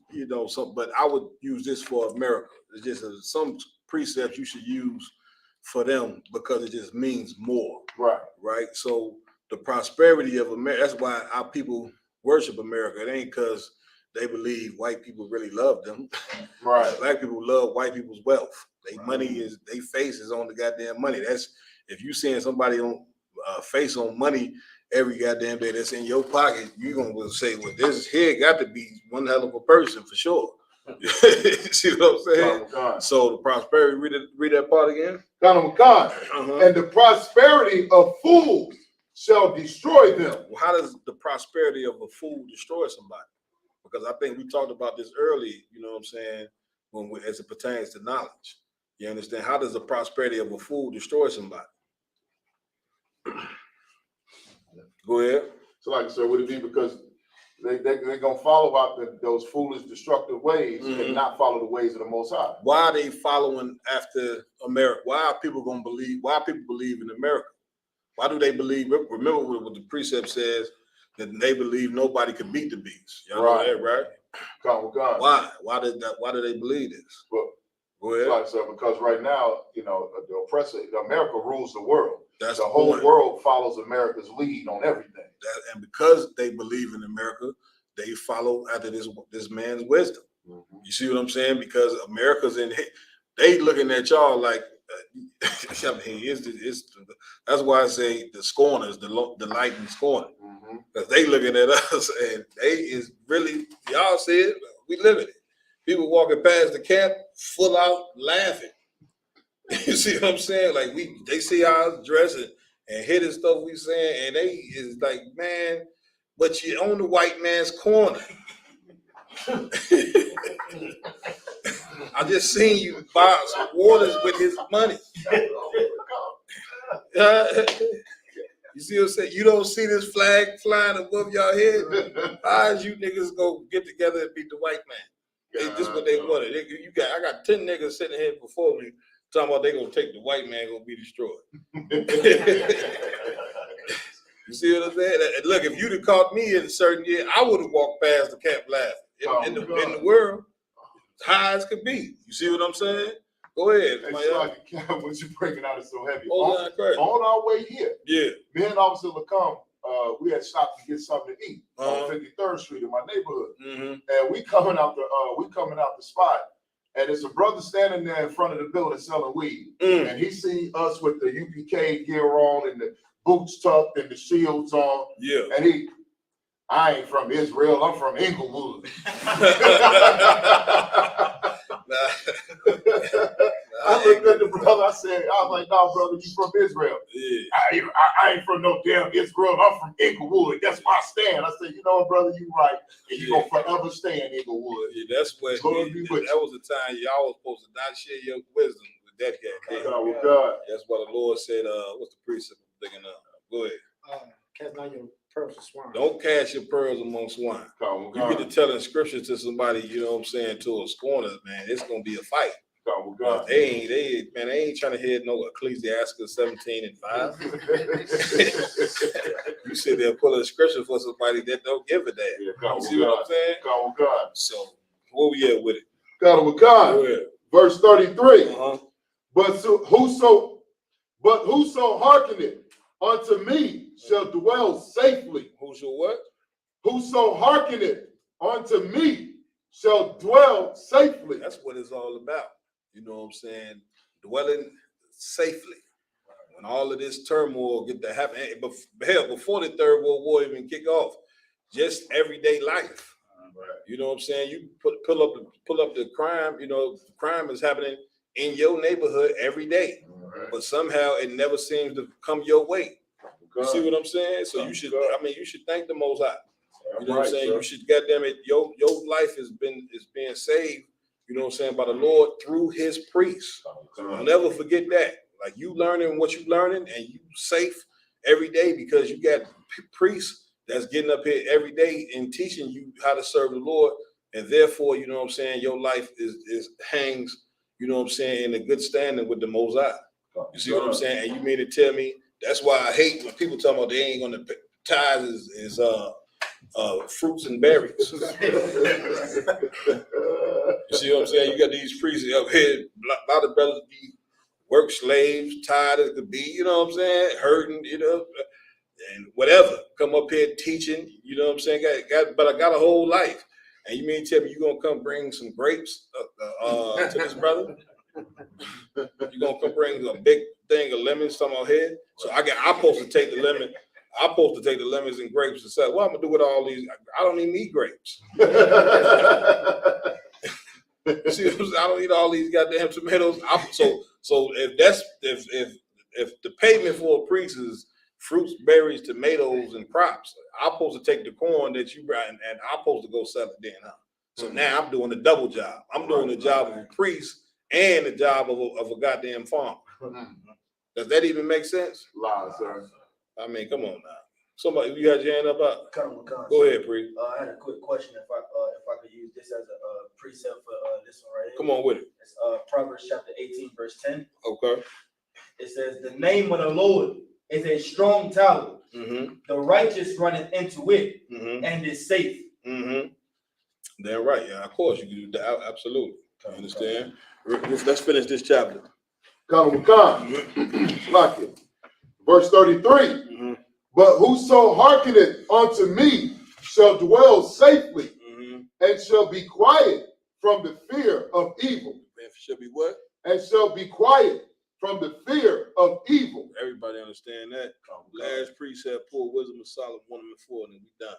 Speaker 1: something, but I would use this for America. It's just some precepts you should use for them because it just means more.
Speaker 6: Right.
Speaker 1: Right. So the prosperity of America, that's why our people worship America. It ain't because they believe white people really love them.
Speaker 6: Right.
Speaker 1: Black people love white people's wealth. Their face is on the goddamn money. That's if you seeing somebody on face on money every goddamn day that's in your pocket, you're gonna say, well, this here got to be one hell of a person for sure. See what I'm saying? So the prosperity, read that part again.
Speaker 6: And the prosperity of fools shall destroy them.
Speaker 1: Well, how does the prosperity of a fool destroy somebody? Because I think we talked about this early, you know what I'm saying, as it pertains to knowledge. You understand? How does the prosperity of a fool destroy somebody? Go ahead.
Speaker 6: So like I said, would it be because They're gonna follow out those foolish, destructive ways
Speaker 1: Mhm.
Speaker 6: and not follow the ways of the Most High.
Speaker 1: Why are they following after America? Why are people gonna believe? Why people believe in America? Why do they believe? Remember what the precept says, that they believe nopody could beat the beast. Y'all know that, right?
Speaker 6: Come with God.
Speaker 1: Why? Why do they believe this?
Speaker 6: Well,
Speaker 1: Go ahead.
Speaker 6: like, so because right now, the oppressor, America rules the world.
Speaker 1: That's
Speaker 6: The
Speaker 1: the
Speaker 6: whole
Speaker 1: point.
Speaker 6: world follows America's lead on everything.
Speaker 1: And because they believe in America, they follow after this man's wisdom. You see what I'm saying? Because America's they looking at y'all like, I mean, that's why I say the scorners, the light and scorner, because they looking at us and they is really, y'all see it, we living it. People walking past the camp, full out laughing. You see what I'm saying? Like they see our dressing and hear the stuff we saying, and they is like, man, but you on the white man's corner. I just seen you buy some waters with his money. You see what I'm saying? You don't see this flag flying above y'all head? How is you niggas go get together and beat the white man? This what they wanted. I got 10 niggas sitting here before me talking about they gonna take the white man, gonna be destroyed. You see what I'm saying? Look, if you'd have caught me in a certain year, I would have walked past the camp laughing. In the world, high as could be. You see what I'm saying? Go ahead.
Speaker 6: It's like what you bringing out is so heavy.
Speaker 1: On
Speaker 6: our way here,
Speaker 1: yeah.
Speaker 6: me and Officer Lacombe, we had stopped to get something to eat on 53rd Street in my neighborhood, and we coming out the spot, and there's a brother standing there in front of the building selling weed, and he see us with the UPK gear on and the boots tucked and the shields on, and I ain't from Israel, I'm from Inglewood. I looked at the brother, I was like, no, brother, you from Israel. Yeah. I ain't from no damn Israel, I'm from Inglewood. That's my stand. I said, you know what, brother, you right. And you gonna forever stay in Inglewood.
Speaker 1: Yeah, that's what, that was the time y'all was supposed to not share your wisdom with that guy.
Speaker 6: God.
Speaker 1: That's what the Lord said, what's the precept I'm thinking of? Go ahead.
Speaker 3: Cast not your pearls to swine.
Speaker 1: Don't cast your pearls among swine. You get to telling scripture to somebody, you know what I'm saying, to a scorner, man, it's gonna be a fight. They ain't trying to hear no Ecclesiastes 17:5. You sit there pulling a scripture for somebody that don't give a damn. You see what I'm saying?
Speaker 6: God.
Speaker 1: So where we at with it?
Speaker 6: God with God. Verse 33. But whoso hearkeneth unto me shall dwell safely.
Speaker 1: Whoso what?
Speaker 6: Whoso hearkeneth unto me shall dwell safely.
Speaker 1: That's what it's all about. You know what I'm saying? Dwelling safely. When all of this turmoil get to happen, hell, before the Third World War even kick off, just everyday life. You know what I'm saying? You pull up the crime. You know, crime is happening in your neighborhood every day, but somehow it never seems to come your way. You see what I'm saying? So you should thank the Most High. You know what I'm saying? You should, goddamn it, your life is being saved. You know what I'm saying, by the Lord through His priests. Don't ever forget that. Like, you learning what you learning, and you safe every day because you got priests that's getting up here every day and teaching you how to serve the Lord, and therefore, you know what I'm saying, your life is hangs, you know what I'm saying, in a good standing with the Most High. You see what I'm saying? And you mean to tell me that's why I hate when people talk about they ain't gonna tithes is fruits and berries. You see what I'm saying? You got these priests up here, a lot of brothers be work slaves, tired as could be, you know what I'm saying, hurting, you know, and whatever. Come up here teaching, you know what I'm saying? But I got a whole life. And you mean to tell me you gonna come bring some grapes to this brother? You gonna come bring a big thing of lemons from our head? So I'm supposed to take the lemon. I'm supposed to take the lemons and grapes and say, well, I'm gonna do with all these. I don't even need grapes. See, I don't eat all these goddamn tomatoes. So if the payment for a priest is fruits, berries, tomatoes, and crops, I'm supposed to take the corn that you brought and I'm supposed to go sell it then. So now I'm doing a double job. I'm doing the job of a priest and the job of a goddamn farmer. Does that even make sense?
Speaker 6: Lie, sir.
Speaker 1: I mean, come on now. Somebody, you got your hand up? Go ahead, Pre.
Speaker 5: I had a quick question. If I could use this as a precept for this one right here.
Speaker 1: Come on with it.
Speaker 5: It's Proverbs chapter 18, verse 10.
Speaker 1: Okay.
Speaker 5: It says, "The name of the Lord is a strong tower.
Speaker 1: Mm-hmm.
Speaker 5: The righteous runneth into it
Speaker 1: Mm-hmm.
Speaker 5: and is safe."
Speaker 1: Mm-hmm. Damn right. Yeah, of course you can do that. Absolutely. You understand? Let's finish this chapter.
Speaker 6: Like it. Verse 33.
Speaker 1: Mm-hmm.
Speaker 6: But whoso hearkeneth unto me shall dwell safely
Speaker 1: Mm-hmm.
Speaker 6: and shall be quiet from the fear of evil.
Speaker 1: And should be what?
Speaker 6: And shall be quiet from the fear of evil.
Speaker 1: Everybody understand that? Last precept, poor wisdom of Solomon 1 and 4, and then we done.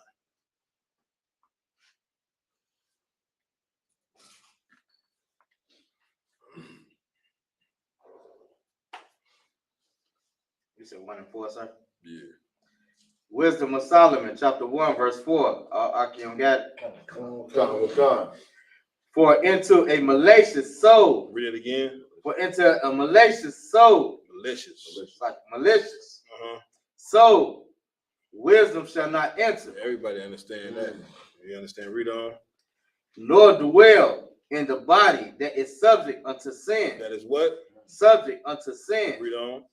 Speaker 7: You said 1 and 4, sir?
Speaker 1: Yeah.
Speaker 7: Wisdom of Solomon, chapter 1, verse 4. Akim got it. For into a malicious soul.
Speaker 1: Read it again.
Speaker 7: For into a malicious soul.
Speaker 1: Malicious.
Speaker 7: Like malicious.
Speaker 1: Uh-huh.
Speaker 7: So wisdom shall not enter.
Speaker 1: Everybody understand that. You understand? Read on.
Speaker 7: Nor dwell in the body that is subject unto sin.
Speaker 1: That is what?
Speaker 7: Subject unto sin.
Speaker 1: Read on.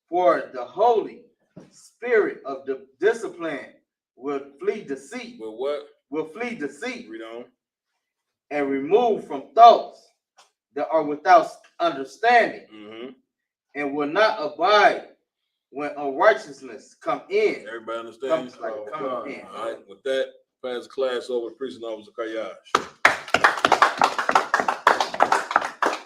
Speaker 7: For the Holy Spirit of the discipline will flee deceit.
Speaker 1: With what?
Speaker 7: Will flee deceit.
Speaker 1: Read on.
Speaker 7: And remove from thoughts that are without understanding.
Speaker 1: Mm-hmm.
Speaker 7: And will not abide when unrighteousness come in.
Speaker 1: Everybody understand?
Speaker 7: Come in.
Speaker 1: All right. With that, pass the class over to Precinct Officer Kayash.